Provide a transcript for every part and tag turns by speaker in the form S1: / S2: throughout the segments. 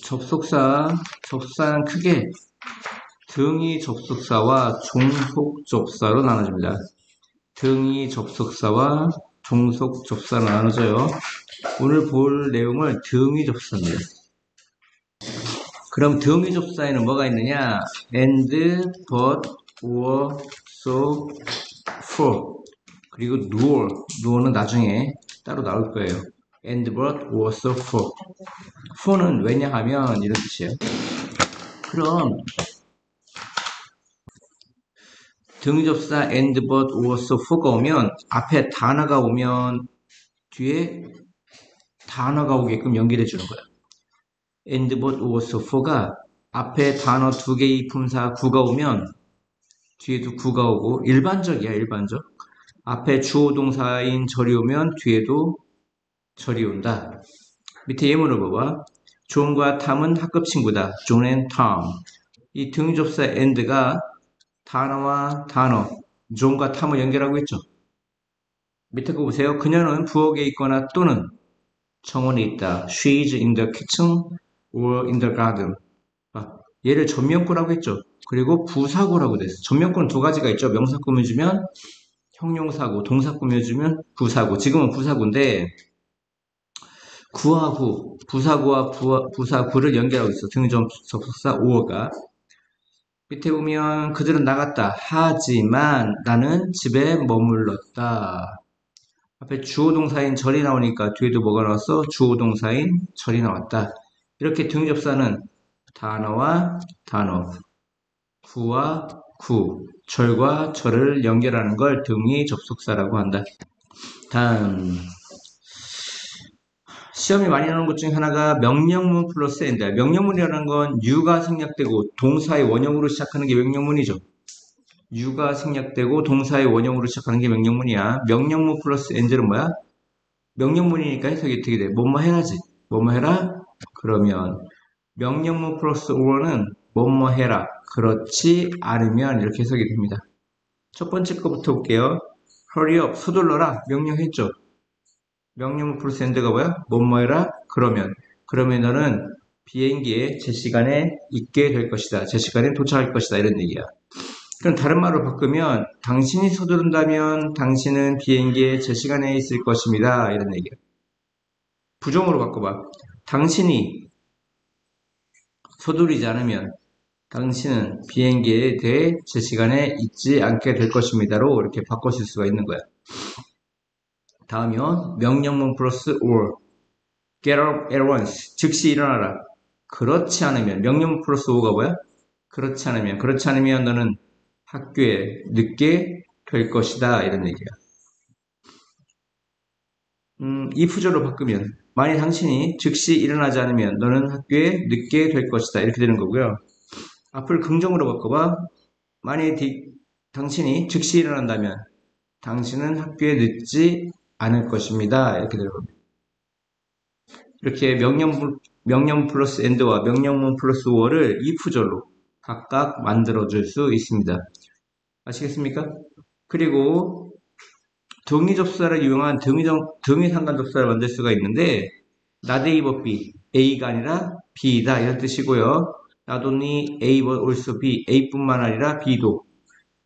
S1: 접속사는 크게 등위 접속사와 종속 접사로 나눠집니다. 등위 접속사와 종속 접사로 나눠져요. 오늘 볼 내용을 등위 접사입니다. 그럼 등위 접사에는 뭐가 있느냐? and, but, or, so, for 그리고 nor 는 나중에 따로 나올 거예요. and, but, or, so, for for는 왜냐하면 이런 뜻이에요. 그럼 등위접사 and, but, or, so, for가 오면 앞에 단어가 오면 뒤에 단어가 오게끔 연결해 주는 거예요. and, but, or, so, for가 앞에 단어 두 개의 품사 구가 오면 뒤에도 구가 오고 일반적이야. 앞에 주어 동사인 절이 오면 뒤에도 절이 온다. 밑에 예문을 봐봐. 존과 탐은 학급 친구다. 존 앤 탐. 이 등위접사 and가 단어와 단어, 존과 탐을 연결하고 있죠. 밑에 거 보세요. 그녀는 부엌에 있거나 또는 정원에 있다. She is in the kitchen or in the garden. 얘를 전면구라고 했죠. 그리고 부사구라고 됐어요. 전면구는 두 가지가 있죠. 명사 꾸며주면 형용사구, 동사 꾸며주면 부사구. 지금은 부사구인데 구하구, 부사구와 부사구를 연결하고 있어. 등위접속사 or가. 밑에 보면 그들은 나갔다. 하지만 나는 집에 머물렀다. 앞에 주어동사인 절이 나오니까 뒤에도 뭐가 나왔어? 주어동사인 절이 나왔다. 이렇게 등위접사는 단어와 단어, 구와 구, 절과 절을 연결하는 걸 등위접속사라고 한다. 다음 시험이 많이 나오는 것 중에 하나가 명령문 플러스 and야. 명령문이라는 건 you가 생략되고 동사의 원형으로 시작하는 게 명령문이죠. you가 생략되고 동사의 원형으로 시작하는 게 명령문이야. 명령문 플러스 and는 뭐야? 명령문이니까 해석이 어떻게 돼? 뭐뭐 해라지. 뭐뭐 해라? 그러면 명령문 플러스 or는 뭐뭐 해라. 그렇지 않으면 이렇게 해석이 됩니다. 첫 번째 거부터 볼게요. hurry up. 서둘러라. 명령했죠. 명령문 플러스 and가 뭐야? 뭐뭐 해라? 그러면 너는 비행기에 제 시간에 있게 될 것이다. 제 시간에 도착할 것이다. 이런 얘기야. 그럼 다른 말로 바꾸면 당신이 서두른다면 당신은 비행기에 제 시간에 있을 것입니다. 이런 얘기야. 부정으로 바꿔봐. 당신이 서두르지 않으면 당신은 비행기에 대해 제 시간에 있지 않게 될 것입니다로 이렇게 바꾸실 수가 있는 거야. 다음이요. 명령문 플러스 or. Get up at once. 즉시 일어나라. 그렇지 않으면 명령문 플러스 or가 뭐야? 그렇지 않으면 너는 학교에 늦게 될 것이다. 이런 얘기야. if절로 바꾸면 만약 당신이 즉시 일어나지 않으면 너는 학교에 늦게 될 것이다. 이렇게 되는 거고요. 앞을 긍정으로 바꿔봐. 만약 당신이 즉시 일어난다면 당신은 학교에 늦지 않을 것입니다. 이렇게 되는 겁니다. 이렇게 명령 플러스 and와 명령문 플러스 or를 if절로 각각 만들어줄 수 있습니다. 아시겠습니까? 그리고 등위접사를 이용한 등위상관접사를 만들 수가 있는데 not A but B, A가 아니라 B다 이런 뜻이고요. not only A but also B, A뿐만 아니라 B도.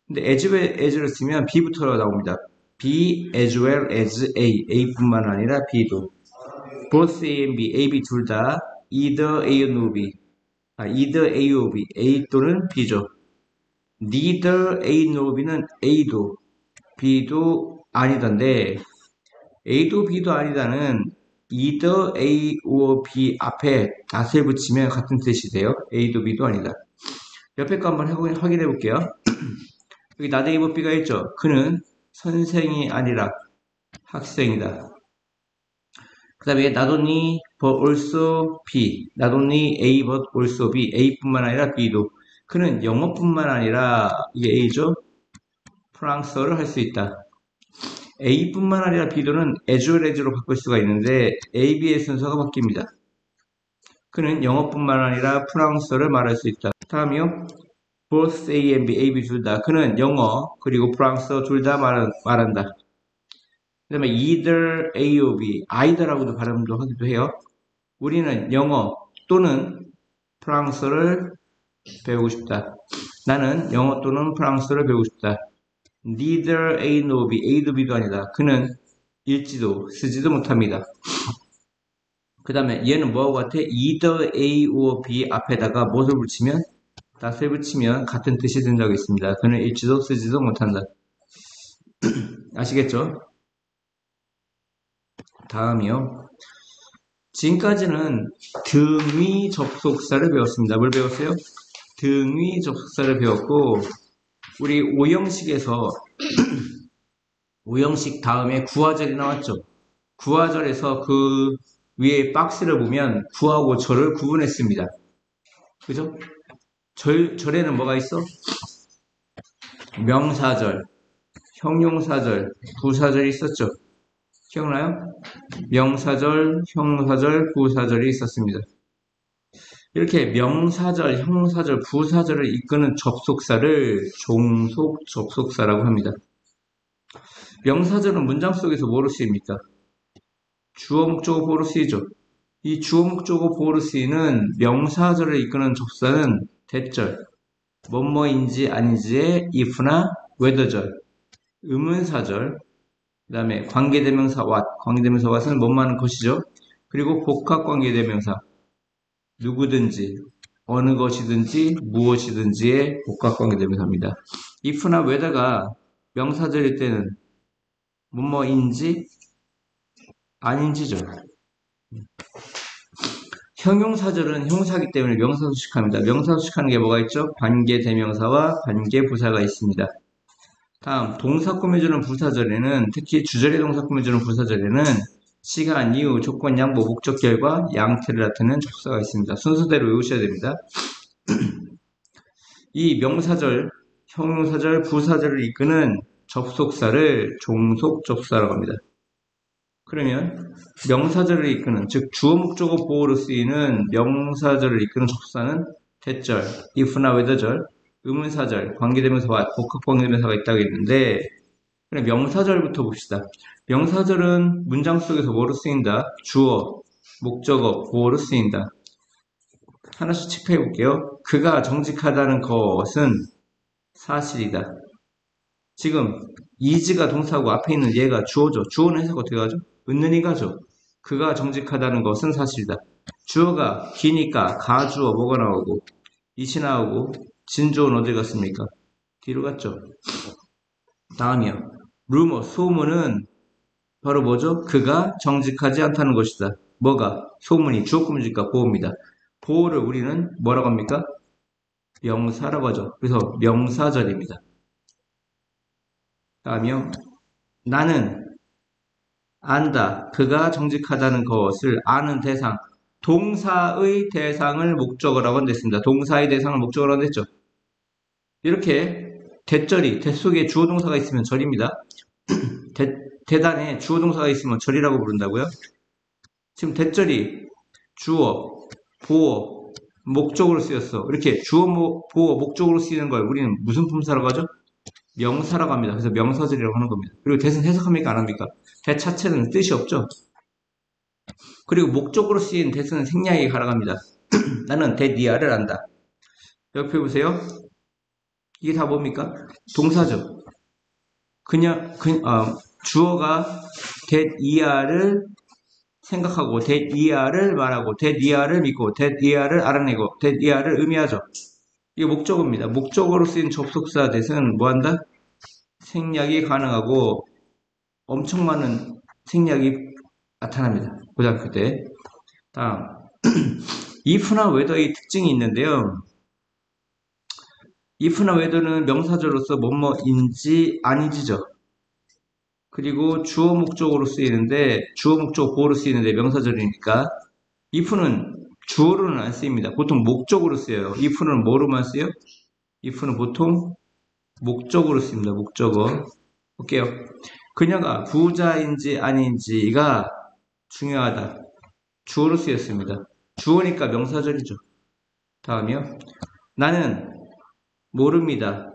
S1: 근데 as well as를 쓰면 B부터 나옵니다. B as well as A, A뿐만 아니라 B도. both A and B, A, B 둘 다 either A or B, either A or B, A 또는 B죠. neither A nor B는 A도 B도 아니던데 A도 B도 아니다는 either A or B 앞에 not을 붙이면 같은 뜻이 돼요. A도 B도 아니다. 옆에 거 한번 확인해 볼게요. 여기 not A but B가 있죠. 그는 선생이 아니라 학생이다. 그 다음에 not only but also B, not only A but also B, A뿐만 아니라 B도. 그는 영어뿐만 아니라 이게 A죠. 프랑스어를 할 수 있다. A뿐만 아니라 B도는 as well as로 바꿀 수가 있는데 A, B의 순서가 바뀝니다. 그는 영어뿐만 아니라 프랑스어를 말할 수 있다. 다음이요. both A and B, A, B 둘 다. 그는 영어 그리고 프랑스어 둘 다 말한다. 그 다음에 either A or B, either라고도 발음도 하기도 해요. 우리는 영어 또는 프랑스어를 배우고 싶다. 나는 영어 또는 프랑스어를 배우고 싶다. Neither A nor B, A도 B도 아니다. 그는 읽지도 쓰지도 못합니다. 그 다음에 얘는 뭐하고 같아? Either A or B 앞에다가 무엇을 붙이면? that을 붙이면 같은 뜻이 된다고 했습니다. 그는 읽지도 쓰지도 못한다. 아시겠죠? 다음이요. 지금까지는 등위 접속사를 배웠습니다. 뭘 배웠어요? 등위 접속사를 배웠고 우리 5형식에서 5형식 다음에 구하절이 나왔죠. 구하절에서 그 위에 박스를 보면 구하고 절을 구분했습니다. 그죠? 절에는 뭐가 있어? 명사절, 형용사절, 부사절이 있었죠. 기억나요? 명사절, 형용사절, 부사절이 있었습니다. 이렇게 명사절, 형용사절, 부사절을 이끄는 접속사를 종속 접속사라고 합니다. 명사절은 문장 속에서 뭐로 쓰입니까? 주어, 목적어, 보어로 쓰이죠. 이 주어, 목적어, 보어로 쓰이는 명사절을 이끄는 접속사는 대절, 뭐뭐인지 아닌지의 if나 whether절, 의문사절, 그 다음에 관계대명사 what, 관계대명사 what은 뭐뭐 하는 것이죠. 그리고 복합관계대명사, 누구든지, 어느 것이든지, 무엇이든지의 복합관계대명사입니다. if나 whether가 명사절일 때는 뭐뭐인지 아닌지죠. 형용사절은 형사이기 때문에 명사수식합니다. 명사수식하는 게 뭐가 있죠? 관계대명사와 관계부사가 있습니다. 다음 동사 꾸며주는 부사절에는 특히 주절의 동사 꾸며주는 부사절에는 시간, 이유, 조건, 양보, 목적, 결과, 양태를 나타내는 접사가 있습니다. 순서대로 외우셔야 됩니다. 이 명사절, 형용사절, 부사절을 이끄는 접속사를 종속 접사라고 합니다. 그러면 명사절을 이끄는, 즉 주어, 목적어, 보어로 쓰이는 명사절을 이끄는 접사는 대절, if나 whether절, 의문사절, 관계대명사와 복합관계대명사가 있다고 했는데 그럼 명사절부터 봅시다. 명사절은 문장 속에서 뭐로 쓰인다? 주어, 목적어, 보어로 쓰인다. 하나씩 체크해 볼게요. 그가 정직하다는 것은 사실이다. 지금 is가 동사고 앞에 있는 얘가 주어죠. 주어는 해석 어떻게 하죠? 은는이 가죠. 그가 정직하다는 것은 사실이다. 주어가 기니까 가주어 뭐가 나오고 it이 나오고 진주어는 어디 갔습니까? 뒤로 갔죠. 다음이요. 루머, 소문은 바로 뭐죠? 그가 정직하지 않다는 것이다. 뭐가? 소문이 주어구문일까 보호입니다. 보호를 우리는 뭐라고 합니까? 명사라고 하죠. 그래서 명사절입니다. 다음이요. 나는 안다. 그가 정직하다는 것을 아는 대상. 동사의 대상을 목적어라고 한댔습니다. 동사의 대상을 목적어라고 했죠. 이렇게 대절이, 대 속에 주어 동사가 있으면 절입니다. 대단에 주어 동사가 있으면 절이라고 부른다고요? 지금 대절이 주어, 보어, 목적으로 쓰였어. 이렇게 주어, 보어, 목적으로 쓰이는 걸 우리는 무슨 품사라고 하죠? 명사라고 합니다. 그래서 명사절이라고 하는 겁니다. 그리고 대는 해석합니까? 안 합니까? 대 자체는 뜻이 없죠. 그리고 목적으로 쓰인 대는 생략이 가능합니다. 나는 대니아를 안다. 옆에 보세요. 이게 다 뭡니까? 동사죠. 주어가 대이아를 생각하고 대이아를 말하고 대이아를 믿고 대이아를 알아내고 대이아를 의미하죠. 이게 목적어입니다. 목적어로 쓰인 접속사 대는 뭐한다? 생략이 가능하고 엄청 많은 생략이 나타납니다. 고등학교 때. 다음 if나 whether의 특징이 있는데요. if나 whether는 명사절로서 뭐뭐인지 아닌지죠. 그리고 주어 목적으로 쓰이는데 주어 목적 보어로 쓰이는데 명사절이니까 if는 주어로는 안 쓰입니다. 보통 목적으로 쓰여요. if는 뭐로만 쓰여? if는 보통 목적으로 쓰입니다. 목적어. 볼게요. 그녀가 부자인지 아닌지가 중요하다. 주어로 쓰였습니다. 주어니까 명사절이죠. 다음이요. 나는 모릅니다.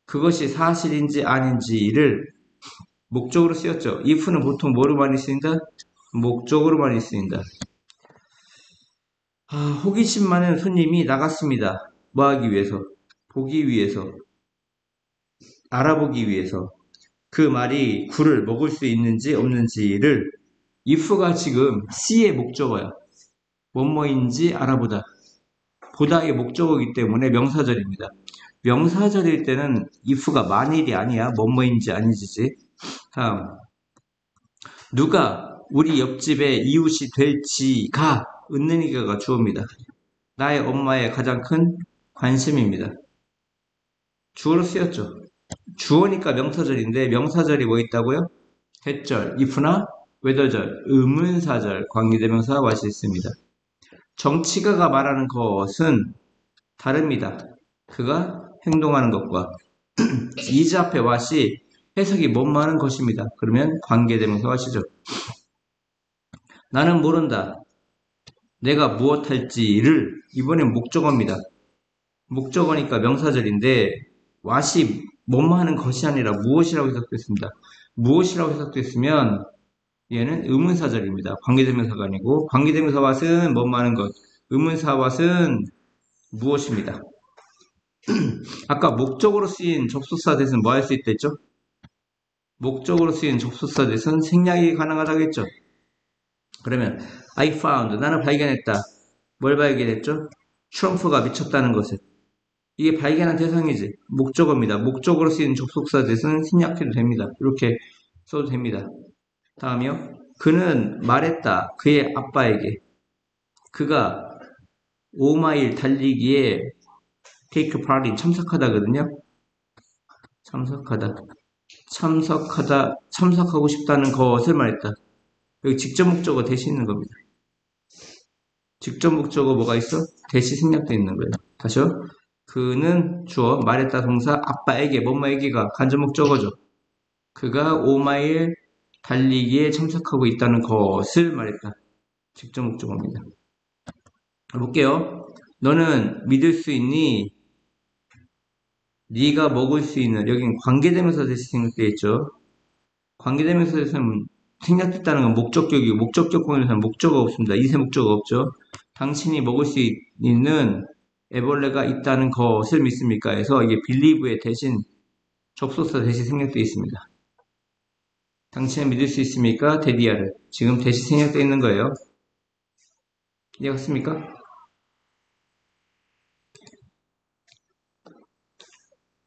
S1: 그것이 사실인지 아닌지를 목적으로 쓰였죠. if는 보통 뭐로 많이 쓰인다? 목적으로 많이 쓰인다. 호기심 많은 손님이 나갔습니다. 뭐 하기 위해서? 보기 위해서, 알아보기 위해서. 그 말이 굴을 먹을 수 있는지 없는지를 if가 지금 C의 목적어야. 뭐뭐인지 알아보다. 보다의 목적어이기 때문에 명사절입니다. 명사절일 때는 if가 만일이 아니야. 뭐뭐인지 아닌지지. 다음. 누가 우리 옆집의 이웃이 될지가 은는이가가 주어입니다. 나의 엄마의 가장 큰 관심입니다. 주어로 쓰였죠. 주어니까 명사절인데 명사절이 뭐 있다고요? 해절, if나 웨더절, 의문사절, 관계대명사 와시 있습니다. 정치가가 말하는 것은 다릅니다. 그가 행동하는 것과 is 앞에 what이 해석이 뭐뭐하는 것입니다. 그러면 관계대명사 what이죠. 나는 모른다. 내가 무엇 할지를 이번엔 목적어입니다. 목적어니까 명사절인데 what이 뭐뭐하는 것이 아니라 무엇이라고 해석됐습니다. 무엇이라고 해석됐으면 얘는 의문사절입니다. 관계대명사가 아니고 관계대명사 what은 뭐뭐하는 것, 의문사 what은 무엇입니다. 아까 목적으로 쓰인 접속사 대신 뭐 할 수 있다 했죠? 목적으로 쓰인 접속사 대신 생략이 가능하다고 했죠? 그러면 I found, 나는 발견했다. 뭘 발견했죠? 트럼프가 미쳤다는 것을. 이게 발견한 대상이지. 목적어입니다. 목적으로 쓰인 접속사 대신 생략해도 됩니다. 이렇게 써도 됩니다. 다음이요. 그는 말했다. 그의 아빠에게. 그가 5마일 달리기에 take part, 참석하다거든요. 참석하고 싶다는 것을 말했다. 여기 직접 목적어 대시 있는 겁니다. 직접 목적어 뭐가 있어? 대시 생략되어 있는 거예요. 다시요. 그는 주어, 말했다 동사, 아빠에게, 뭐뭐에게가 간접 목적어죠. 그가 5마일 달리기에 참석하고 있다는 것을 말했다. 직접 목적어입니다. 볼게요. 너는 믿을 수 있니? 네가 먹을 수 있는, 여긴 관계대명사 대시 생략되어 있죠. 관계대명사 대시는 생략됐다는 건 목적격이고 목적격 공연에서는 목적어가 없습니다. 이세 목적어가 없죠. 당신이 먹을 수 있는 애벌레가 있다는 것을 믿습니까? 해서 이게 believe의 대신 접속사 대시 생략되어 있습니다. 당신은 믿을 수 있습니까? 데디아를. 지금 대시 생략되어 있는 거예요. 이해갔습니까?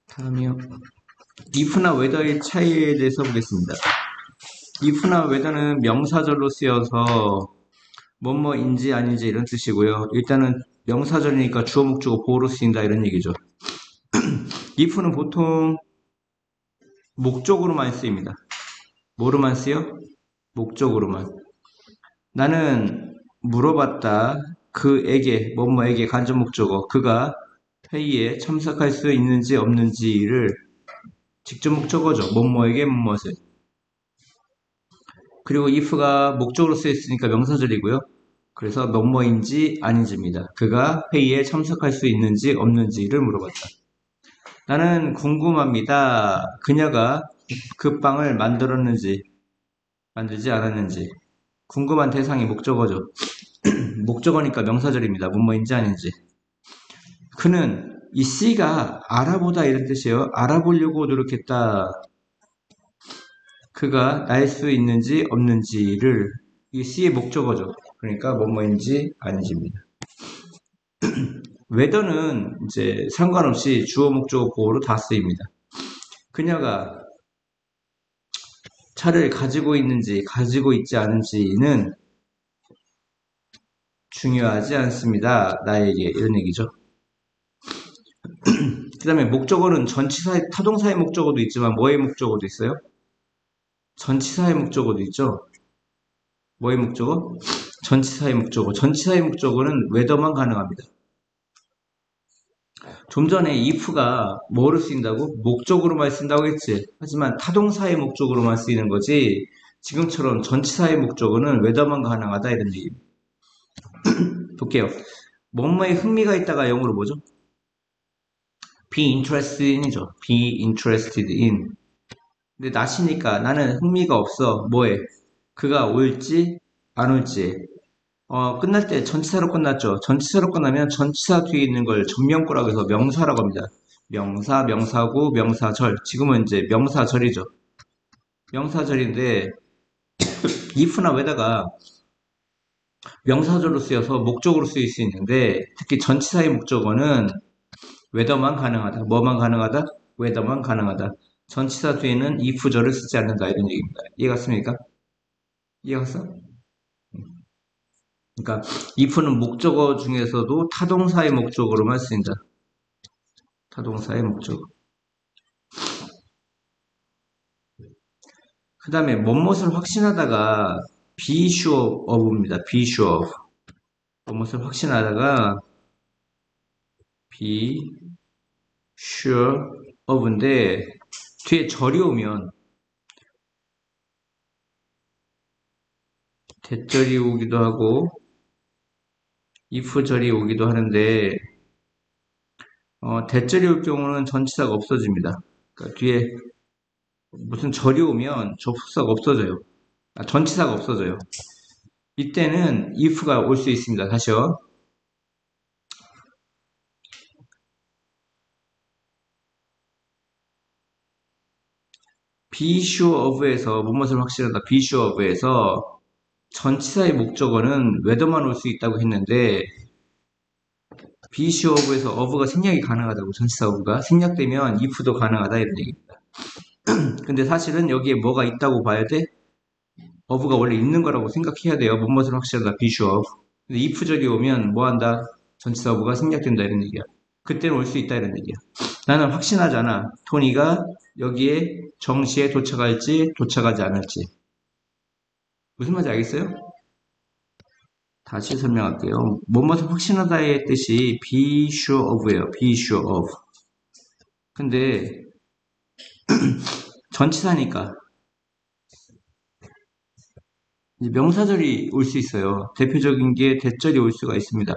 S1: 다음이요. if나 whether의 차이에 대해서 보겠습니다. if나 whether는 명사절로 쓰여서 뭐뭐인지 아닌지 이런 뜻이고요. 일단은 명사절이니까 주어 목적어 보호로 쓰인다 이런 얘기죠. if는 보통 목적으로만 쓰입니다. 뭐로만 쓰여? 목적으로만. 나는 물어봤다. 그에게, 뭐뭐에게 간접 목적어. 그가 회의에 참석할 수 있는지 없는지를 직접 목적어죠. 뭐뭐에게 뭐뭐을. 그리고 if가 목적으로 쓰였으니까 명사절이고요. 그래서 뭐뭐인지 아닌지입니다. 그가 회의에 참석할 수 있는지 없는지를 물어봤다. 나는 궁금합니다. 그녀가 그 빵을 만들었는지 만들지 않았는지. 궁금한 대상이 목적어죠. 목적어니까 명사절입니다. 뭐뭐인지 아닌지. 그는 이 C가 알아보다 이런 뜻이에요. 알아보려고 노력했다. 그가 날 수 있는지 없는지를 이 C의 목적어죠. 그러니까 뭐뭐인지 아닌지입니다. whether는 이제 상관없이 주어 목적어 보호로 다 쓰입니다. 그녀가 차를 가지고 있는지 가지고 있지 않은지는 중요하지 않습니다. 나에게 이런 얘기죠. 그 다음에 목적어는 전치사의 타동사의 목적어도 있지만 뭐의 목적어도 있어요? 전치사의 목적어도 있죠. 뭐의 목적어? 전치사의 목적어. 전치사의 목적어는 whether만 가능합니다. 좀 전에 if가 뭐를 쓰인다고? 목적으로만 쓴다고 했지. 하지만 타동사의 목적으로만 쓰이는 거지. 지금처럼 전치사의 목적어는 whether만 가능하다 이런 얘기입니다. 볼게요. 뭐뭐에 흥미가 있다가 영어로 뭐죠? be interested in이죠. be interested in. 근데 not이니까 나는 흥미가 없어. 뭐에? 그가 올지 안 올지. 끝날 때 전치사로 끝났죠. 전치사로 끝나면 전치사 뒤에 있는 걸 전명구라고 해서 명사라고 합니다. 명사, 명사구, 명사절. 지금은 이제 명사절이죠. 명사절인데 if나 whether가 명사절로 쓰여서 목적으로 쓰일 수 있는데 특히 전치사의 목적어는 whether만 가능하다. 뭐만 가능하다? whether만 가능하다. 전치사 뒤에는 if절을 쓰지 않는다. 이런 얘기입니다. 이해갔습니까? 이해갔어? 그러니까 if는 목적어 중에서도 타동사의 목적어로만 쓰인다. 타동사의 목적어. 그 다음에 뭐뭇을 확신하다가 be sure of입니다. be sure of. 뭐뭇을 확신하다가 be sure of인데 뒤에 절이 오면 대절이 오기도 하고 if 절이 오기도 하는데 대절이 올 경우는 전치사가 없어집니다. 그러니까 뒤에 무슨 절이 오면 접속사가 없어져요. 전치사가 없어져요. 이때는 if가 올 수 있습니다. 다시요. be sure of에서 무엇을 확실하다. be sure of에서 전치사의 목적어는 whether만 올 수 있다고 했는데 be sure of에서 of가 생략이 가능하다고. 전치사 of가 생략되면 if도 가능하다 이런 얘기입니다. 근데 사실은 여기에 뭐가 있다고 봐야 돼? of가 원래 있는 거라고 생각해야 돼요. 무엇을 확실하다. be sure of. 근데 if절이 오면 뭐 한다? 전치사 of가 생략된다 이런 얘기야. 그때는 올 수 있다 이런 얘기야. 나는 확신하잖아. 토니가 여기에 정시에 도착할지 도착하지 않을지. 무슨 말인지 알겠어요? 다시 설명할게요. 뭐뭐를 확신하다의 뜻이 be sure of예요. be sure of. 근데 전치사니까 명사절이 올 수 있어요. 대표적인 게 대절이 올 수가 있습니다.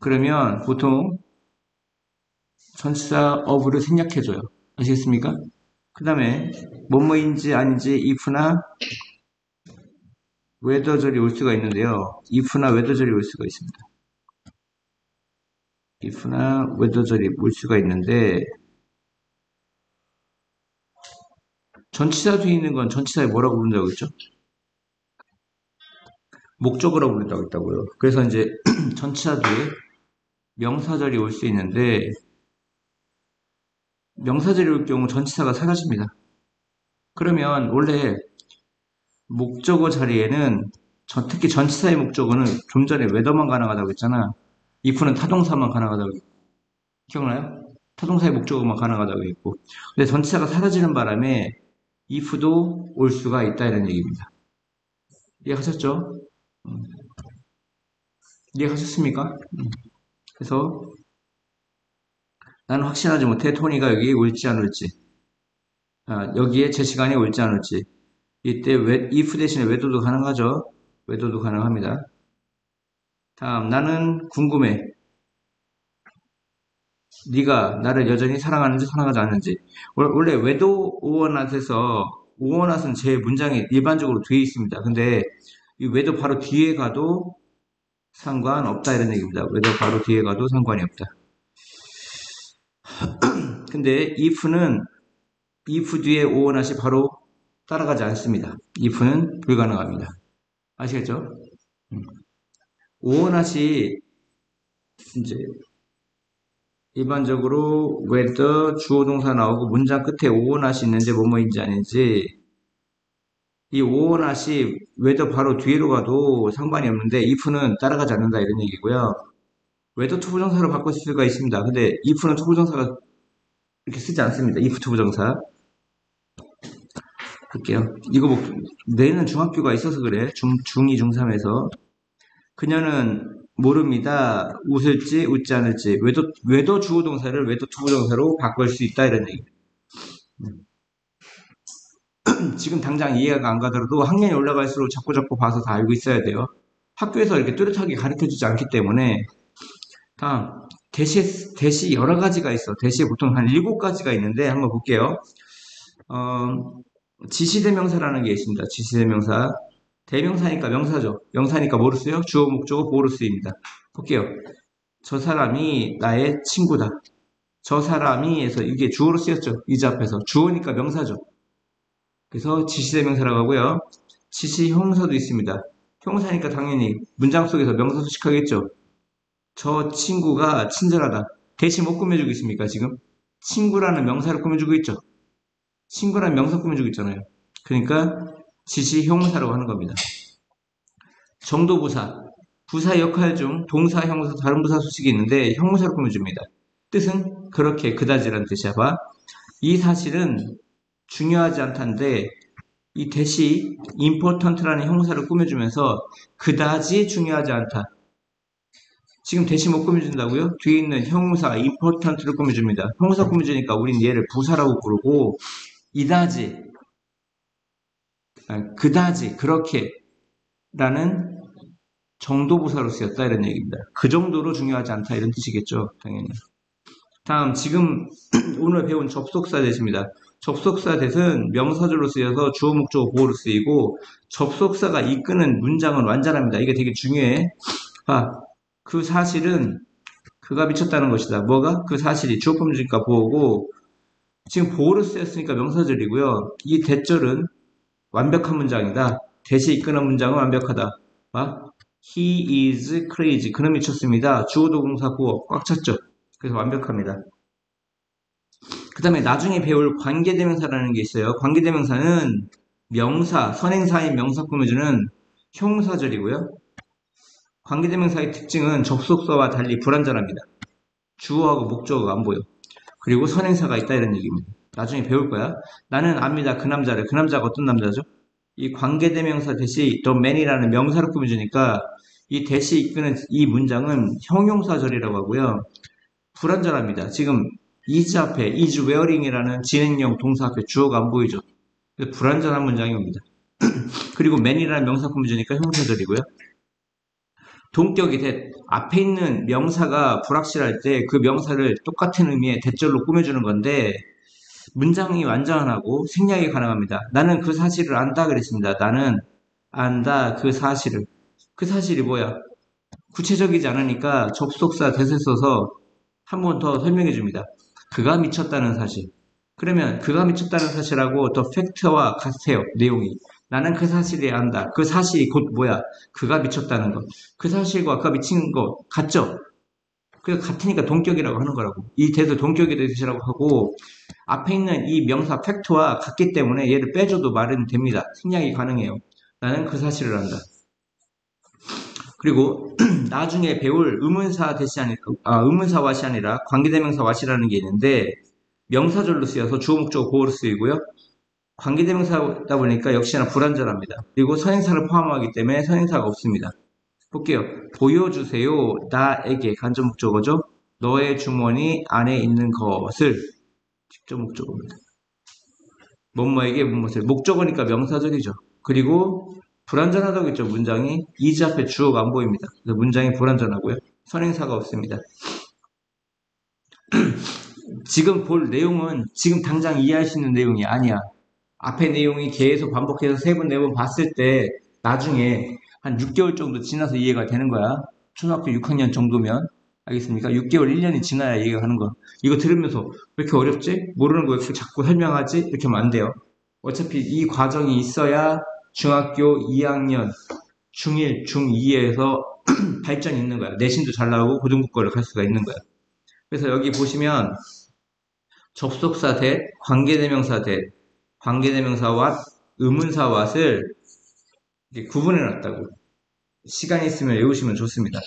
S1: 그러면 보통 전치사 of를 생략해줘요. 아시겠습니까? 그 다음에 뭐뭐인지 아닌지 if나 whether절이 올 수가 있는데요. if나 whether절이 올 수가 있습니다. if나 whether절이 올 수가 있는데 전치사 뒤에 있는 건 전치사에 뭐라고 부른다고 했죠? 목적어라고 부른다고 했다고요. 그래서 이제 전치사 뒤에 명사절이 올 수 있는데 명사절이 올 경우 전치사가 사라집니다. 그러면 원래 목적어 자리에는 특히 전치사의 목적어는 좀 전에 whether만 가능하다고 했잖아. if는 타동사만 가능하다고 했고. 기억나요? 타동사의 목적어만 가능하다고 했고. 근데 전치사가 사라지는 바람에 if도 올 수가 있다 이런 얘기입니다. 이해하셨죠? 이해하셨습니까? 그래서 나는 확신하지 못해 토니가 여기 올지 안 올지. 여기에 제 시간이 올지 안 올지. 이때 if 대신에 whether도 가능하죠. whether도 가능합니다. 다음 나는 궁금해. 네가 나를 여전히 사랑하는지 사랑하지 않는지. 원래 whether or not에서 or not은 제 문장에 일반적으로 뒤에 있습니다. 근데 이 whether 바로 뒤에 가도 상관없다 이런 얘기입니다. whether 바로 뒤에 가도 상관이 없다. 근데 if는 if 뒤에 or not이 바로 따라가지 않습니다. if는 불가능합니다. 아시겠죠? or not이 이제 일반적으로 whether 주어 동사 나오고 문장 끝에 or not이 있는데 뭐뭐인지 아닌지 이 or not이 whether 바로 뒤로 가도 상관이 없는데 if는 따라가지 않는다 이런 얘기고요. whether 투부정사로 바꿀 수가 있습니다. 근데 if는 투부정사가 이렇게 쓰지 않습니다. if 투부정사. 볼게요. 이거 뭐 내일은 중학교가 있어서 그래. 중2, 중3에서 그녀는 모릅니다. 웃을지 웃지 않을지. 외도 주어 동사를 외도 투부정사로 바꿀 수 있다 이런 얘기. 지금 당장 이해가 안 가더라도 학년이 올라갈수록 자꾸 봐서 다 알고 있어야 돼요. 학교에서 이렇게 뚜렷하게 가르쳐주지 않기 때문에. 다음 대시 여러 가지가 있어. 대시에 보통 한 7가지가 있는데 한번 볼게요. 지시대명사라는 게 있습니다. 지시대명사. 대명사니까 명사죠. 명사니까 뭐로 쓰여? 주어, 목적어, 보호로 쓰입니다. 볼게요. 저 사람이 나의 친구다. 저 사람이에서 이게 주어로 쓰였죠. is 앞에서. 주어니까 명사죠. 그래서 지시대명사라고 하고요. 지시형사도 있습니다. 형사니까 당연히 문장 속에서 명사 수식하겠죠. 저 친구가 친절하다. 대신 못 꾸며주고 있습니까, 지금? 친구라는 명사를 꾸며주고 있죠. 친구라는 명사 꾸며주고 있잖아요. 그러니까 지시형사라고 하는 겁니다. 정도부사. 부사 역할 중 동사, 형사, 다른 부사 수식이 있는데 형사를 꾸며줍니다. 뜻은 그렇게 그다지라는 뜻이야. 봐. 이 사실은 중요하지 않다는데 이 대시 important라는 형사를 꾸며주면서 그다지 중요하지 않다. 지금 대시 못 꾸며준다고요? 뒤에 있는 형사 important를 꾸며줍니다. 형사 꾸며주니까 우린 얘를 부사라고 부르고 이다지, 그다지, 그렇게 라는 정도부사로 쓰였다 이런 얘기입니다. 그 정도로 중요하지 않다 이런 뜻이겠죠. 당연히. 다음 지금 오늘 배운 접속사 대시입니다. 접속사 대는 명사절로 쓰여서 주어 목적어 보호로 쓰이고 접속사가 이끄는 문장은 완전합니다. 이게 되게 중요해. 그 사실은 그가 미쳤다는 것이다. 뭐가? 그 사실이 주어 품주니까 보호고 지금 보호로 쓰였으니까 명사절이고요. 이 대절은 완벽한 문장이다. 대시 이끄는 문장은 완벽하다. He is crazy. 그는 미쳤습니다. 주어 동사 보호 꽉 찼죠. 그래서 완벽합니다. 그 다음에 나중에 배울 관계대명사라는 게 있어요. 관계대명사는 명사, 선행사인 명사 꾸며주는 형사절이고요. 관계대명사의 특징은 접속사와 달리 불완전합니다. 주어하고 목적어가 안 보여. 그리고 선행사가 있다 이런 얘기입니다. 나중에 배울 거야. 나는 압니다. 그 남자를. 그 남자가 어떤 남자죠? 이 관계대명사 대시 the man이라는 명사를 꾸며주니까 이 대시 이끄는 이 문장은 형용사절이라고 하고요. 불완전합니다. 지금 is 앞에 is wearing이라는 진행형 동사 앞에 주어가 안 보이죠. 불완전한 문장이 옵니다. 그리고 man이라는 명사 꾸며주니까 형사절이고요. 동격이 that 앞에 있는 명사가 불확실할 때 그 명사를 똑같은 의미의 대절로 꾸며주는 건데 문장이 완전하고 생략이 가능합니다. 나는 그 사실을 안다 그랬습니다. 나는 안다 그 사실을. 그 사실이 뭐야? 구체적이지 않으니까 접속사 대세 써서 한 번 더 설명해 줍니다. 그가 미쳤다는 사실. 그러면 그가 미쳤다는 사실하고 더 팩트와 같아요. 내용이. 나는 그 사실이 안다. 그 사실이 곧 뭐야? 그가 미쳤다는 것. 그 사실과 그가 미친 것 같죠? 그 같으니까 동격이라고 하는 거라고. 이 대도 동격의 대시라고 하고 앞에 있는 이 명사 팩트와 같기 때문에 얘를 빼줘도 말은 됩니다. 생략이 가능해요. 나는 그 사실을 안다. 그리고 나중에 배울 의문사 대시 의문사 왓이 아니라 관계대명사 왓이라는 게 있는데 명사절로 쓰여서 주어 목적어 보호로 쓰이고요. 관계대명사다 보니까 역시나 불완전합니다. 그리고 선행사를 포함하기 때문에 선행사가 없습니다. 볼게요. 보여주세요. 나에게 간접 목적어죠. 너의 주머니 안에 있는 것을 직접 목적어입니다. 뭐뭐에게 무엇을 목적어니까 명사절이죠. 그리고 불완전하다고 했죠. 문장이 is 앞에 주어가 안 보입니다. 그래서 문장이 불완전하고요. 선행사가 없습니다. 지금 볼 내용은 지금 당장 이해할 수 있는 내용이 아니야. 앞에 내용이 계속 반복해서 3번, 4번 봤을 때 나중에 한 6개월 정도 지나서 이해가 되는 거야. 초등학교 6학년 정도면. 알겠습니까? 6개월, 1년이 지나야 이해가 하는 거. 이거 들으면서 왜 이렇게 어렵지? 모르는 거 왜 이렇게 자꾸 설명하지? 이렇게 하면 안 돼요. 어차피 이 과정이 있어야 중학교 2학년, 중1, 중2에서 발전이 있는 거야. 내신도 잘 나오고 고등국어를 갈 수가 있는 거야. 그래서 여기 보시면 접속사 대, 관계대명사 대, 관계대명사와 의문사 왓을 구분해 놨다고. 시간이 있으면 외우시면 좋습니다.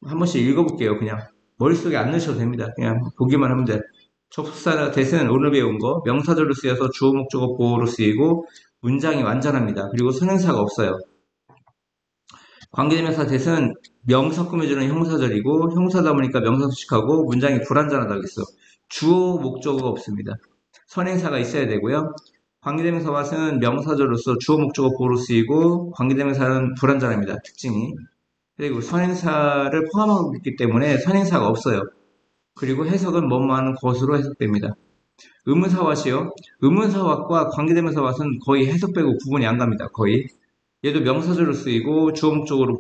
S1: 한 번씩 읽어볼게요. 그냥 머릿속에 안 넣으셔도 됩니다. 그냥 보기만 하면 돼. 접속사 대는 오늘 배운 거 명사절로 쓰여서 주어 목적어 보호로 쓰이고 문장이 완전합니다. 그리고 선행사가 없어요. 관계대명사 대는 명사 꾸며주는 형사절이고 형사다 보니까 명사 수식하고 문장이 불완전하다고 했어. 주어 목적어가 없습니다. 선행사가 있어야 되고요. 관계대명사 왓은 명사절로서 주어 목적어 보호로 쓰이고 관계대명사는 불완전합니다. 특징이. 그리고 선행사를 포함하고 있기 때문에 선행사가 없어요. 그리고 해석은 뭐뭐 하는 것으로 해석됩니다. 의문사와시요. 의문사와과 관계대명사와는 거의 해석 빼고 구분이 안 갑니다. 거의. 얘도 명사절로 쓰이고 주어 목적으로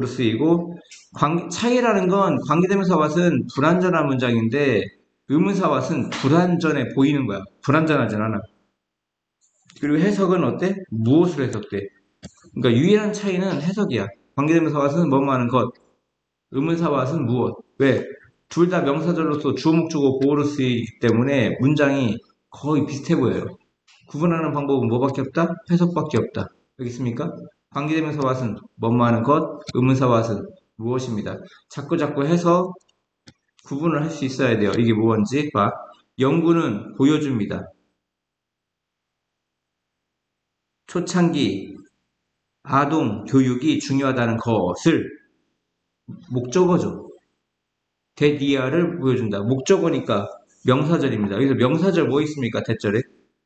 S1: 쓰이고 차이라는 건 관계대명사와는 불완전한 문장인데 의문사와는 불완전해 보이는 거야. 불완전하진 않아. 그리고 해석은 어때? 무엇으로 해석돼? 그러니까 유일한 차이는 해석이야. 관계대명사와는 뭐뭐 하는 것, 의문사와는 무엇. 왜? 둘 다 명사절로서 주어 목적어 보어로 쓰이기 때문에 문장이 거의 비슷해 보여요. 구분하는 방법은 뭐밖에 없다? 해석밖에 없다. 여기 있습니까? 관계대명사와는 뭐뭐 하는 것, 의문사와는 무엇입니다. 자꾸 해서 구분을 할 수 있어야 돼요. 이게 무엇인지 봐. 연구는 보여줍니다. 초창기 아동 교육이 중요하다는 것을 목적어죠. 대디아를 보여준다. 목적어니까 명사절입니다. 여기서 명사절 뭐 있습니까? 대절에.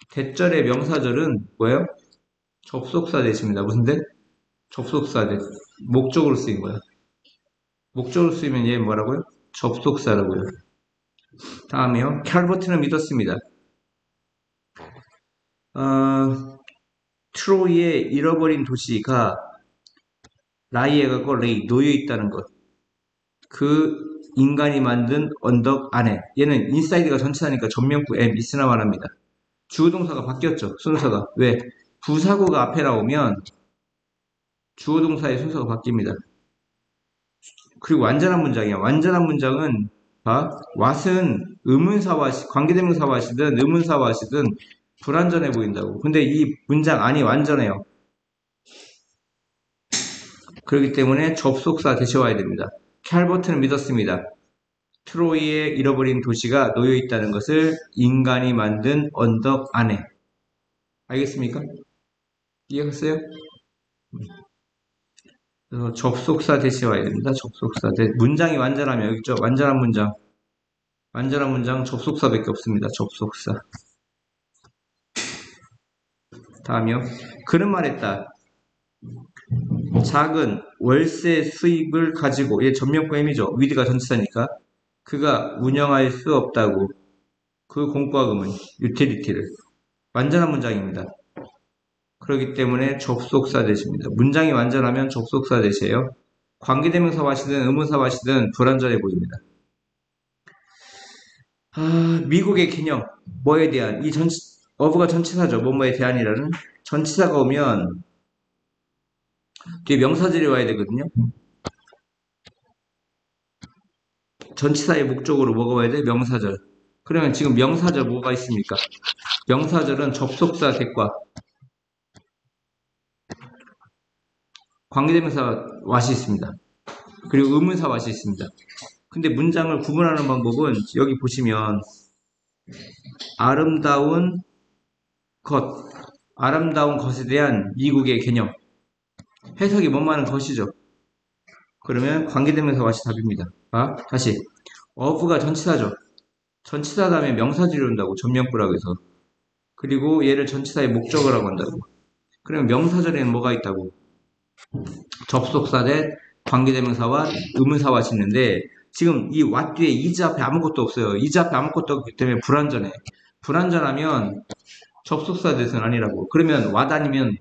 S1: 대절의 명사절은 뭐예요? 접속사 대십니다. 무슨 대? 접속사 대. 목적으로 쓰인 거야. 목적으로 쓰이면 얘 뭐라고요? 접속사라고요. 다음에요. 캘버트는 믿었습니다. 트로이의 잃어버린 도시가 라이에가 레이 놓여 있다는 것. 그 인간이 만든 언덕 안에. 얘는 인사이드가 전치사니까 전면구 M 있으나 말합니다. 주어동사가 바뀌었죠. 순서가. 왜? 부사구가 앞에 나오면 주어동사의 순서가 바뀝니다. 그리고 완전한 문장이야. 완전한 문장은 what은 의문사와 관계대명사와 시든 의문사와 시든 불완전해 보인다고. 근데 이 문장 안이 완전해요. 그렇기 때문에 접속사 대셔와야 됩니다. 캘버트는 믿었습니다. 트로이의 잃어버린 도시가 놓여 있다는 것을 인간이 만든 언덕 안에. 알겠습니까? 이해했어요? 그래서 접속사 대시와야 됩니다. 접속사 대. 문장이 완전하면 여기 있죠? 완전한 문장. 완전한 문장 접속사밖에 없습니다. 접속사. 다음이요. 그는 말했다. 작은 월세 수입을 가지고 얘 전면구 M이죠. 위드가 전치사니까 그가 운영할 수 없다고. 그 공과금은 유틸리티를. 완전한 문장입니다. 그렇기 때문에 접속사 대시입니다. 문장이 완전하면 접속사 대시예요. 관계대명사와시든 의문사와시든 불완전해 보입니다. 미국의 개념, 뭐에 대한, 어부가 전치사죠. 뭐뭐에 대한이라는. 전치사가 오면 뒤에 명사절이 와야 되거든요. 전치사의 목적으로 뭐가 와야 돼? 명사절. 그러면 지금 명사절 뭐가 있습니까? 명사절은 접속사 대과 관계대명사 왓이 있습니다. 그리고 의문사 왓이 있습니다. 근데 문장을 구분하는 방법은 여기 보시면 아름다운 아름다운 것에 대한 미국의 개념. 해석이 뭐뭐하는 것이죠. 그러면 관계대명사 왓이 답입니다. 다시. of가 전치사죠. 전치사 다음에 명사절이 온다고. 전면구라고 해서. 그리고 얘를 전치사의 목적어라고 한다고. 그러면 명사절에는 뭐가 있다고? 접속사 대 관계대명사와 의문사와 있는데 지금 이 what 뒤에 is 앞에 아무것도 없어요. is 앞에 아무것도 없기 때문에 불완전해. 불완전하면 접속사 대는 아니라고. 그러면 what 아니면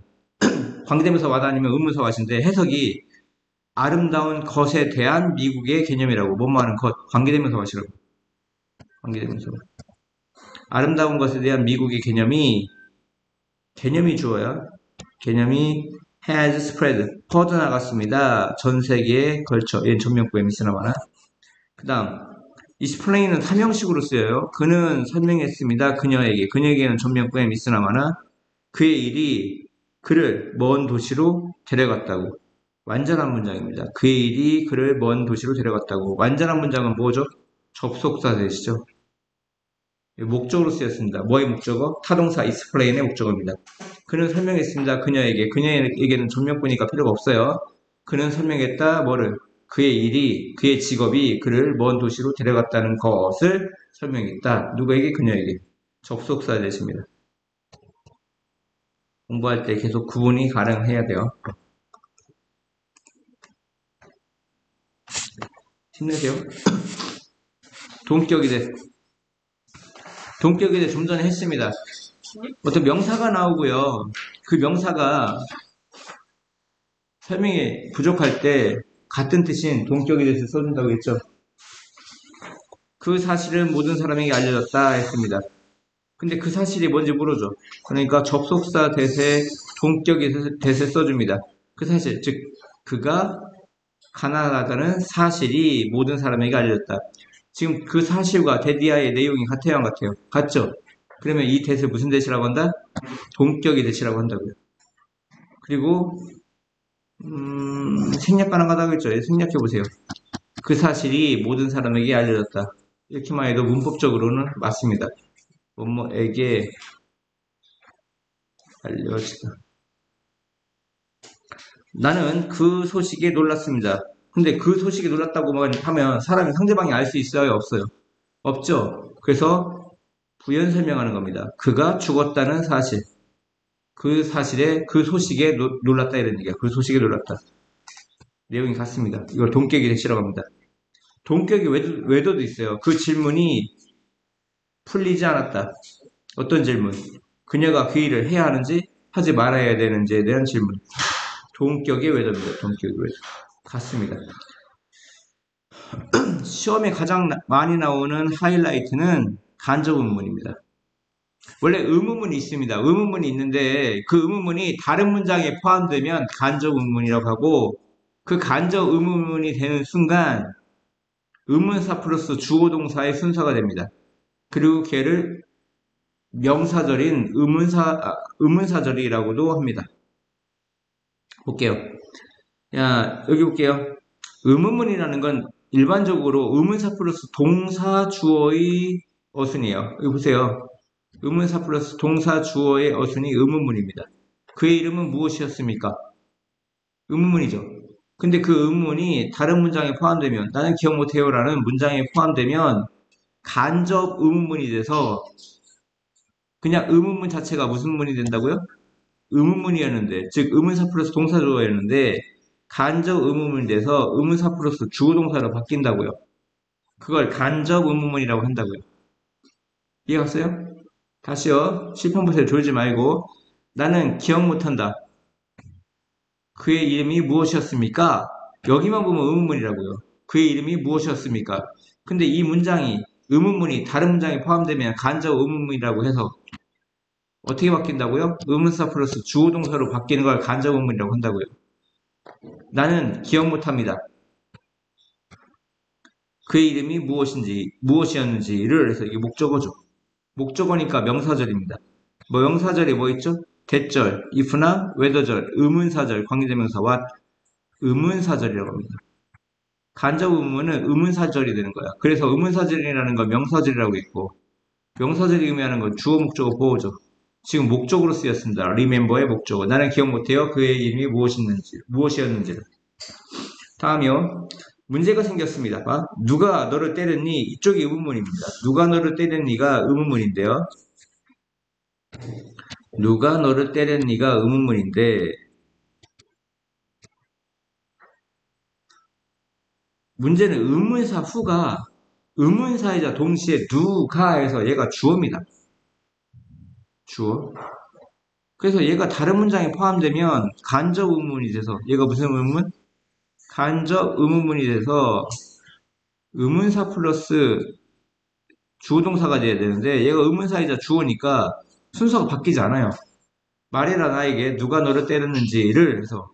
S1: 관계대명사 what 아니면 의문사 what인데 해석이 아름다운 것에 대한 미국의 개념이라고. 뭐뭐 하는 것. 관계대명사 what이라고. 관계대명사 what. 아름다운 것에 대한 미국의 개념이 주어야. 개념이 has spread, 퍼져나갔습니다. 전 세계에 걸쳐. 얘는 전면구에 미스나마나. 그 다음, explain은 사명식으로 쓰여요. 그는 설명했습니다. 그녀에게는 전면구에 미스나마나. 그의 일이 그를 먼 도시로 데려갔다고. 완전한 문장입니다. 그의 일이 그를 먼 도시로 데려갔다고. 완전한 문장은 뭐죠? 접속사 되시죠. 목적으로 쓰였습니다. 뭐의 목적어? 타동사 explain의 목적어입니다. 그는 설명했습니다. 그녀에게는 전면구니까 필요가 없어요. 그는 설명했다. 뭐를? 그의 직업이 그를 먼 도시로 데려갔다는 것을 설명했다. 누구에게? 그녀에게. 접속사 되십니다. 공부할 때 계속 구분이 가능해야 돼요. 힘내세요. 동격이 돼. 동격에 대해 좀 전에 했습니다. 어떤 명사가 나오고요. 그 명사가 설명이 부족할 때 같은 뜻인 동격에 대해서 써준다고 했죠. 그 사실은 모든 사람에게 알려졌다 했습니다. 근데 그 사실이 뭔지 물어줘. 그러니까 접속사 대세, 동격에 대세 써줍니다. 그 사실, 즉 그가 가난하다는 사실이 모든 사람에게 알려졌다. 지금 그 사실과 대디아의 내용이 같아요, 안 같아요? 같죠? 그러면 이 대세 무슨 대시라고 한다? 동격의 대시라고 한다고요. 그리고 생략 가능하다고 했죠. 생략해보세요. 그 사실이 모든 사람에게 알려졌다. 이렇게만 해도 문법적으로는 맞습니다. 뭐뭐에게 알려지다. 나는 그 소식에 놀랐습니다. 근데 그 소식에 놀랐다고 하면 사람이 상대방이 알 수 있어요? 없어요? 없죠? 그래서 부연 설명하는 겁니다. 그가 죽었다는 사실. 그 사실에, 그 소식에 놀랐다 이런 얘기야. 그 소식에 놀랐다. 내용이 같습니다. 이걸 동격이 대시라고 합니다. 동격이 외도도 있어요. 그 질문이 풀리지 않았다. 어떤 질문? 그녀가 그 일을 해야 하는지 하지 말아야 되는지에 대한 질문. 동격의 외도입니다. 동격의 외도. 같습니다. 시험에 가장 많이 나오는 하이라이트는 간접 의문입니다. 원래 의문문이 있습니다. 의문문이 있는데 그 의문문이 다른 문장에 포함되면 간접 의문이라고 하고 그 간접 의문문이 되는 순간 의문사 플러스 주어 동사의 순서가 됩니다. 그리고 걔를 명사절인 의문사절이라고도 합니다. 볼게요. 야, 여기 볼게요. 의문문이라는 건 일반적으로 의문사 플러스 동사 주어의 어순이에요. 여기 보세요. 의문사 플러스 동사 주어의 어순이 의문문입니다. 그의 이름은 무엇이었습니까? 의문문이죠. 근데 그 의문이 다른 문장에 포함되면 나는 기억 못해요라는 문장에 포함되면 간접 의문문이 돼서 그냥 의문문 자체가 무슨 문이 된다고요? 의문문이었는데 즉 의문사 플러스 동사 주어였는데 간접 의문문이 돼서 의문사 플러스 주어 동사로 바뀐다고요. 그걸 간접 의문문이라고 한다고요. 이해갔어요? 다시요. 실판부터 졸지 말고 나는 기억 못한다. 그의 이름이 무엇이었습니까? 여기만 보면 의문문이라고요. 그의 이름이 무엇이었습니까? 근데 이 문장이 의문문이 다른 문장에 포함되면 간접 의문문이라고 해서 어떻게 바뀐다고요? 의문사 플러스 주어 동사로 바뀌는 걸 간접 의문이라고 한다고요. 나는 기억 못합니다. 그의 이름이 무엇이었는지를 해서 이게 목적어죠. 목적어니까 명사절입니다. 뭐 명사절이 뭐 있죠? 대절, if나 whether절, 의문사절, 관계대명사와 의문사절이라고 합니다. 간접 의문은 의문사절이 되는 거야. 그래서 의문사절이라는 건 명사절이라고 있고 명사절이 의미하는 건 주어, 목적어, 보어죠. 지금 목적으로 쓰였습니다. remember의 목적어. 나는 기억 못해요. 그의 이름이 무엇이었는지를. 다음이요. 문제가 생겼습니다. 봐. 누가 너를 때렸니? 이쪽이 의문문입니다. 누가 너를 때렸니가 의문문인데요. 누가 너를 때렸니가 의문문인데 문제는 의문사 후가 의문사이자 동시에 누가 해서 얘가 주어입니다. 주어. 그래서 얘가 다른 문장에 포함되면 간접 의문이 돼서 얘가 무슨 의문? 간접 의문문이 돼서 의문사 플러스 주어동사가 돼야 되는데 얘가 의문사이자 주어니까 순서가 바뀌지 않아요. 말해라 나에게 누가 너를 때렸는지를 해서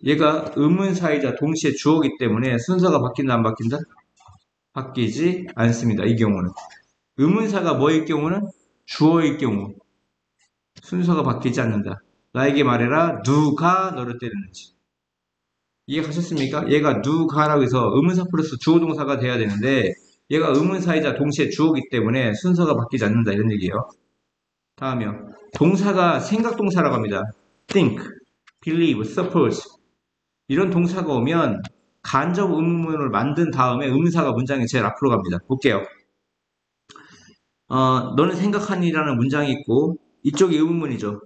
S1: 얘가 의문사이자 동시에 주어기 때문에 순서가 바뀐다 안 바뀐다? 바뀌지 않습니다. 이 경우는 의문사가 뭐일 경우는 주어일 경우 순서가 바뀌지 않는다. 나에게 말해라 누가 너를 때렸는지 이해가셨습니까? 얘가 누가라고 해서 의문사 플러스 주어동사가 돼야 되는데 얘가 의문사이자 동시에 주어기 때문에 순서가 바뀌지 않는다 이런 얘기예요. 다음이요. 동사가 생각동사라고 합니다. think, believe, suppose 이런 동사가 오면 간접 의문문을 만든 다음에 의문사가 문장에 제일 앞으로 갑니다. 볼게요. 너는 생각하니라는 문장이 있고 이쪽이 의문문이죠.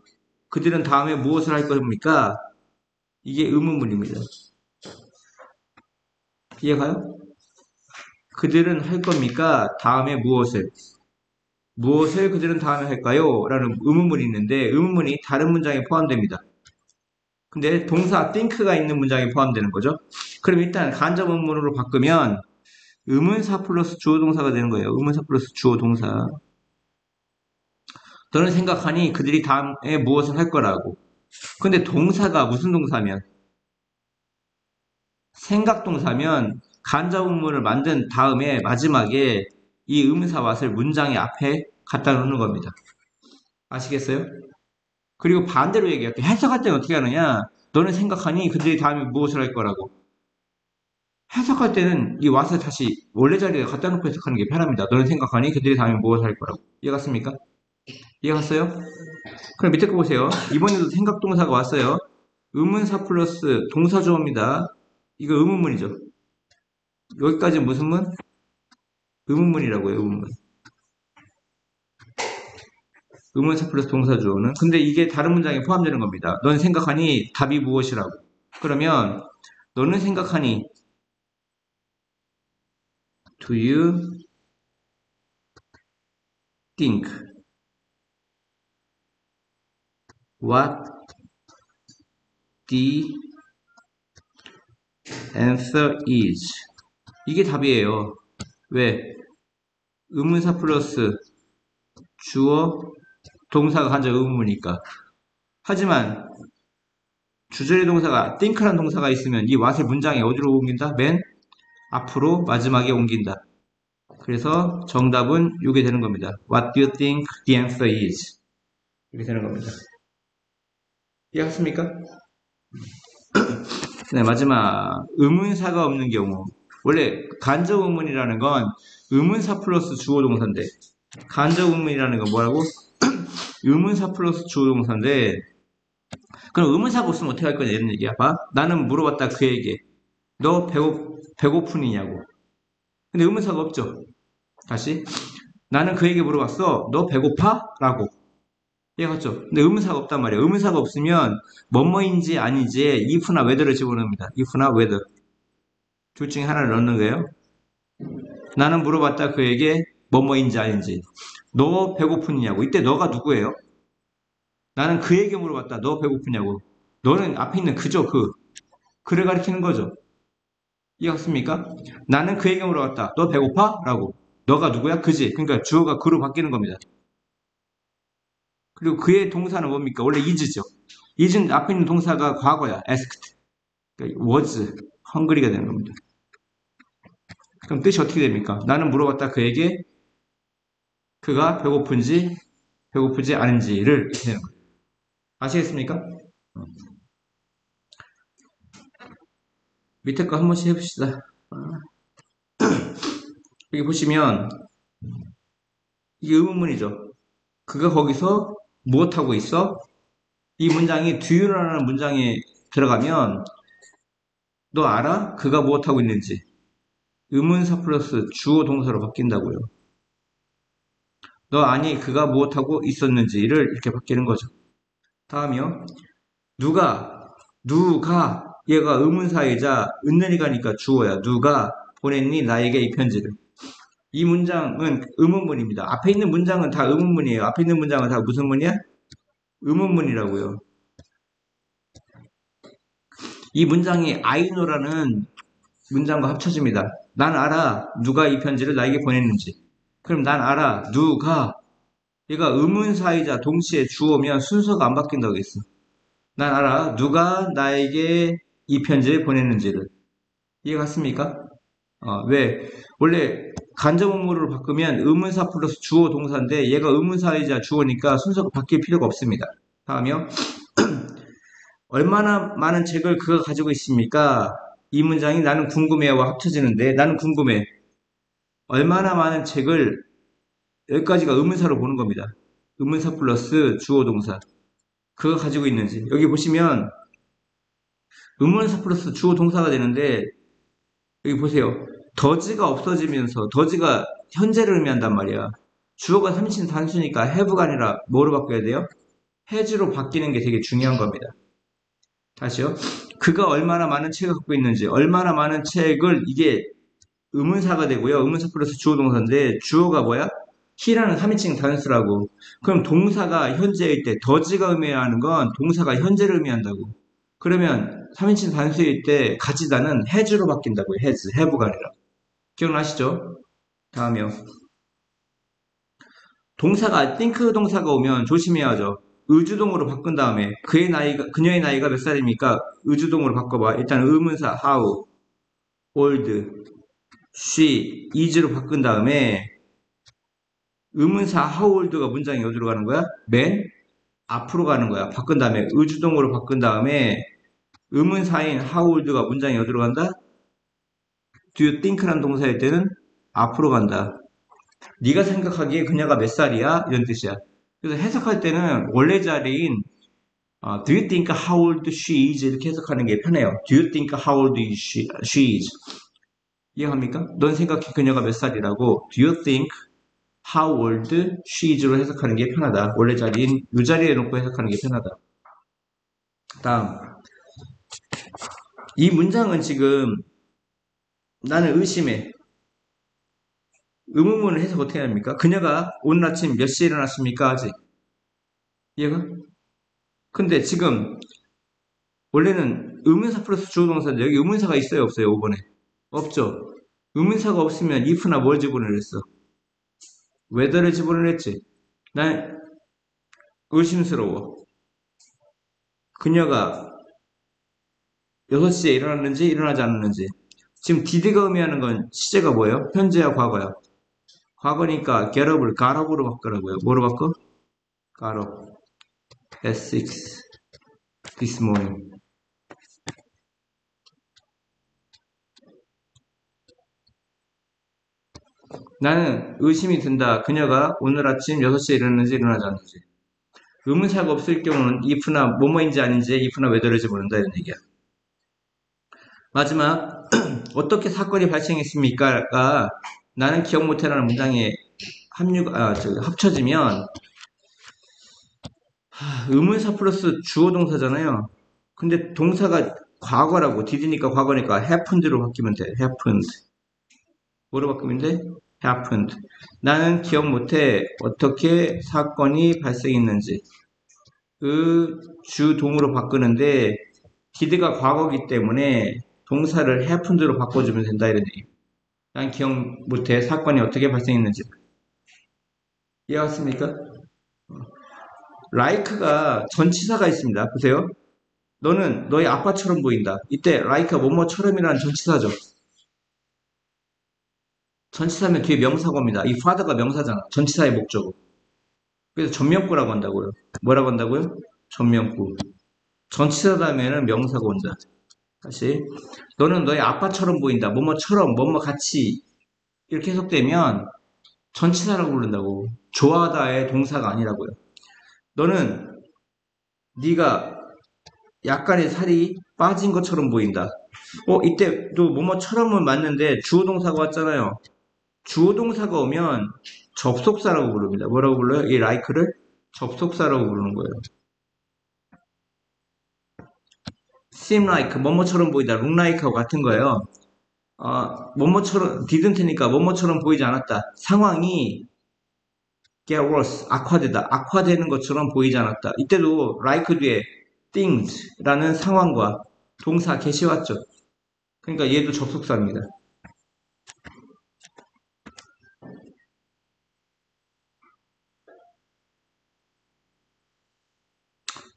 S1: 그들은 다음에 무엇을 할 겁니까? 이게 의문문입니다. 이해가요? 그들은 할 겁니까? 다음에 무엇을? 무엇을 그들은 다음에 할까요? 라는 의문문이 있는데 의문문이 다른 문장에 포함됩니다. 근데 동사 think가 있는 문장에 포함되는 거죠. 그럼 일단 간접 의문으로 바꾸면 의문사 플러스 주어 동사가 되는 거예요. 의문사 플러스 주어 동사. 너는 생각하니 그들이 다음에 무엇을 할 거라고. 근데 동사가 무슨 동사면? 생각 동사면 간접 의문을 만든 다음에 마지막에 이 의문사 왓을 문장의 앞에 갖다 놓는 겁니다. 아시겠어요? 그리고 반대로 얘기할게. 해석할 때는 어떻게 하느냐? 너는 생각하니 그들이 다음에 무엇을 할 거라고. 해석할 때는 이 왓을 다시 원래 자리에 갖다 놓고 해석하는 게 편합니다. 너는 생각하니 그들이 다음에 무엇을 할 거라고. 이해갔습니까? 이해갔어요? 그럼 밑에 거 보세요. 이번에도 생각 동사가 왔어요. 의문사 플러스 동사 주어입니다. 이거 의문문이죠. 여기까지 무슨 문? 의문문이라고요, 의문문. 의문사 플러스 동사 주어는. 근데 이게 다른 문장에 포함되는 겁니다. 넌 생각하니 답이 무엇이라고. 그러면 너는 생각하니 Do you think what the answer is? 이게 답이에요. 왜? 의문사 플러스 주어 동사가 간접 의문문이니까. 하지만 주절의 동사가 think라는 동사가 있으면 이 what을 문장에 어디로 옮긴다? 맨 앞으로 마지막에 옮긴다. 그래서 정답은 이게 되는 겁니다. What do you think the answer is? 이렇게 되는 겁니다. 이해하셨습니까? 네, 마지막 의문사가 없는 경우. 원래 간접 의문이라는 건 의문사 플러스 주어 동사인데 간접 의문이라는 건 뭐라고? 의문사 플러스 주어 동사인데 그럼 의문사가 없으면 어떻게 할 거냐 이런 얘기야. 봐. 나는 물어봤다 그에게 너 배고프니냐고. 근데 의문사가 없죠. 다시 나는 그에게 물어봤어. 너 배고파? 라고. 이해갔죠? 근데 의문사가 없단 말이에요. 의문사가 없으면 뭐뭐인지 아니지에 if나 whether를 집어넣습니다. if나 whether. 둘 중에 하나를 넣는 거예요. 나는 물어봤다 그에게 뭐뭐인지 아닌지. 너 배고프냐고. 이때 너가 누구예요? 나는 그에게 물어봤다. 너 배고프냐고. 너는 앞에 있는 그죠 그. 그를 가리키는 거죠. 이해갔습니까? 나는 그에게 물어봤다. 너 배고파? 라고. 너가 누구야? 그지. 그러니까 주어가 그로 바뀌는 겁니다. 그리고 그의 동사는 뭡니까? 원래 is죠. is는 앞에 있는 동사가 과거야. asked. 그러니까 was, 헝그리가 되는 겁니다. 그럼 뜻이 어떻게 됩니까? 나는 물어봤다 그에게 그가 배고픈지 아닌지를 이렇게 되는 거예요. 아시겠습니까? 밑에 거 한 번씩 해봅시다. 여기 보시면 이게 의문문이죠. 그가 거기서 무엇하고 있어? 이 문장이 do you라는 문장에 들어가면 너 알아? 그가 무엇하고 있는지. 의문사 플러스 주어 동사로 바뀐다고요. 너 아니 그가 무엇하고 있었는지를 이렇게 바뀌는 거죠. 다음이요. 누가 얘가 의문사이자 은는이가니까 주어야. 누가 보냈니 나에게 이 편지를. 이 문장은 의문문입니다. 앞에 있는 문장은 다 의문문이에요. 앞에 있는 문장은 다 무슨 문이야? 의문문이라고요. 이 문장이 I know라는 문장과 합쳐집니다. 난 알아. 누가 이 편지를 나에게 보냈는지. 그럼 난 알아. 누가 얘가 의문사이자 동시에 주어면 순서가 안 바뀐다고 했어. 난 알아. 누가 나에게 이 편지를 보냈는지를. 이해갔습니까? 왜? 원래 간접 의문으로 바꾸면 의문사 플러스 주어 동사인데 얘가 의문사이자 주어니까 순서가 바뀔 필요가 없습니다. 다음이요. 얼마나 많은 책을 그가 가지고 있습니까? 이 문장이 나는 궁금해와 합쳐지는데 나는 궁금해. 얼마나 많은 책을 여기까지가 의문사로 보는 겁니다. 의문사 플러스 주어 동사. 그가 가지고 있는지. 여기 보시면 의문사 플러스 주어 동사가 되는데 여기 보세요. 더즈가 없어지면서 더즈가 현재를 의미한단 말이야. 주어가 삼신 단수니까 have가 아니라 뭐로 바꿔야 돼요? has로 바뀌는 게 되게 중요한 겁니다. 다시요. 그가 얼마나 많은 책을 갖고 있는지 얼마나 많은 책을 이게 의문사가 되고요. 의문사 플러스 주어 동사인데 주어가 뭐야? he라는 3인칭 단수라고. 그럼 동사가 현재일 때 does가 의미하는 건 동사가 현재를 의미한다고. 그러면 3인칭 단수일 때 가지다는 has로 바뀐다고요. has, have가 아니라. 기억나시죠? 다음이요. 동사가 think 동사가 오면 조심해야 하죠. 의주동으로 바꾼 다음에 그녀의 나이가 몇 살입니까? 의주동으로 바꿔봐. 일단 의문사 how, old, she, is로 바꾼 다음에 의문사 how old가 문장이 어디로 가는 거야? 맨 앞으로 가는 거야. 바꾼 다음에 의주동으로 바꾼 다음에 의문사인 how old가 문장이 어디로 간다? do you think라는 동사일 때는 앞으로 간다. 네가 생각하기에 그녀가 몇 살이야? 이런 뜻이야. 그래서 해석할 때는 원래 자리인 do you think how old she is? 이렇게 해석하는 게 편해요. Do you think how old she is? 이해합니까? 넌 생각해 그녀가 몇 살이라고 do you think how old she is로 해석하는 게 편하다. 원래 자리인 이 자리에 놓고 해석하는 게 편하다. 다음 이 문장은 지금 나는 의심해. 의문문을 해석 어떻게 합니까? 그녀가 오늘 아침 몇 시에 일어났습니까? 하지. 이해가? 근데 지금 원래는 의문사 플러스 주어동사인데 여기 의문사가 있어요? 없어요? 5번에? 없죠. 의문사가 없으면 if나 뭘 집어넣었어? whether를 집어넣었지. 난 의심스러워. 그녀가 6시에 일어났는지 일어나지 않았는지. 지금 did가 의미하는 건 시제가 뭐예요? 현재야 과거야. 과거니까 get up을 got up으로 바꾸라고요. 뭐로 바꿔? got up at 6 this morning. 나는 의심이 든다. 그녀가 오늘 아침 6시에 일어났는지 일어나지 않는지. 의문사가 없을 경우는 if나 뭐뭐인지 아닌지 if나 whether를 집어넣는다 이런 얘기야. 마지막 어떻게 사건이 발생했습니까가 나는 기억 못해라는 문장에 합쳐지면 의문사 플러스 주어 동사잖아요. 근데 동사가 과거라고 did니까 과거니까 happened로 바뀌면 돼. happened. 뭐로 바꾸면 돼? happened. 나는 기억 못해 어떻게 사건이 발생했는지. 그 주동으로 바꾸는데 did가 과거기 때문에 동사를 happened로 바꿔주면 된다 이런 얘기. 난 기억 못해 사건이 어떻게 발생했는지. 이해갔습니까? like가 전치사가 있습니다. 보세요. 너는 너의 아빠처럼 보인다. 이때 like가 뭐뭐처럼이라는 전치사죠. 전치사면 뒤에 명사가 옵니다. 이 father가 명사잖아. 전치사의 목적어. 그래서 전명구라고 한다고요. 뭐라고 한다고요? 전명구. 전치사 다음에는 명사가 온다. 다시 너는 너의 아빠처럼 보인다. 뭐뭐처럼 뭐뭐 같이 이렇게 해석되면 전치사라고 부른다고. 좋아하다의 동사가 아니라고요. 너는 네가 약간의 살이 빠진 것처럼 보인다. 이때도 뭐뭐처럼은 맞는데 주어 동사가 왔잖아요. 주어 동사가 오면 접속사라고 부릅니다. 뭐라고 불러요? 이 like를 접속사라고 부르는 거예요. seem like 뭐뭐처럼 보이다. look like하고 같은 거예요. 뭐뭐처럼 didn't니까 뭐뭐처럼 보이지 않았다. 상황이 get worse, 악화되다. 악화되는 것처럼 보이지 않았다. 이때도 like 뒤에 things라는 상황과 동사 get이 왔죠. 그러니까 얘도 접속사입니다.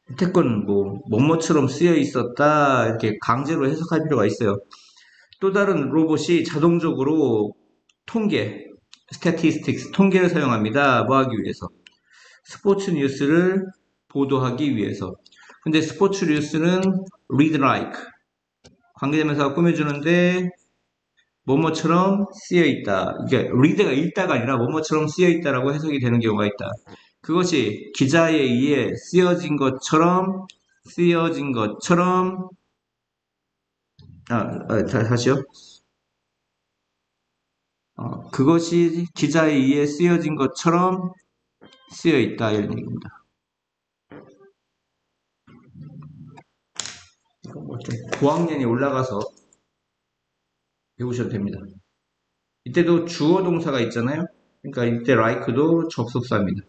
S1: 밑에 거는 뭐뭐처럼 쓰여 있었다 이렇게 강제로 해석할 필요가 있어요. 또 다른 로봇이 자동적으로 통계, statistics, 통계를 사용합니다. 뭐 하기 위해서? 스포츠 뉴스를 보도하기 위해서. 근데 스포츠 뉴스는 read like, 관계대명사가 꾸며주는데 뭐뭐처럼 쓰여있다. 이게 read가 읽다가 아니라 뭐뭐처럼 쓰여있다라고 해석이 되는 경우가 있다. 그것이 기자에 의해 쓰여진 것처럼 다시요. 그것이 기자에 의해 쓰여진 것처럼 쓰여있다 이런 얘기입니다. 이거 좀 고학년이 올라가서 배우셔도 됩니다. 이때도 주어 동사가 있잖아요. 그러니까 이때 like도 접속사입니다.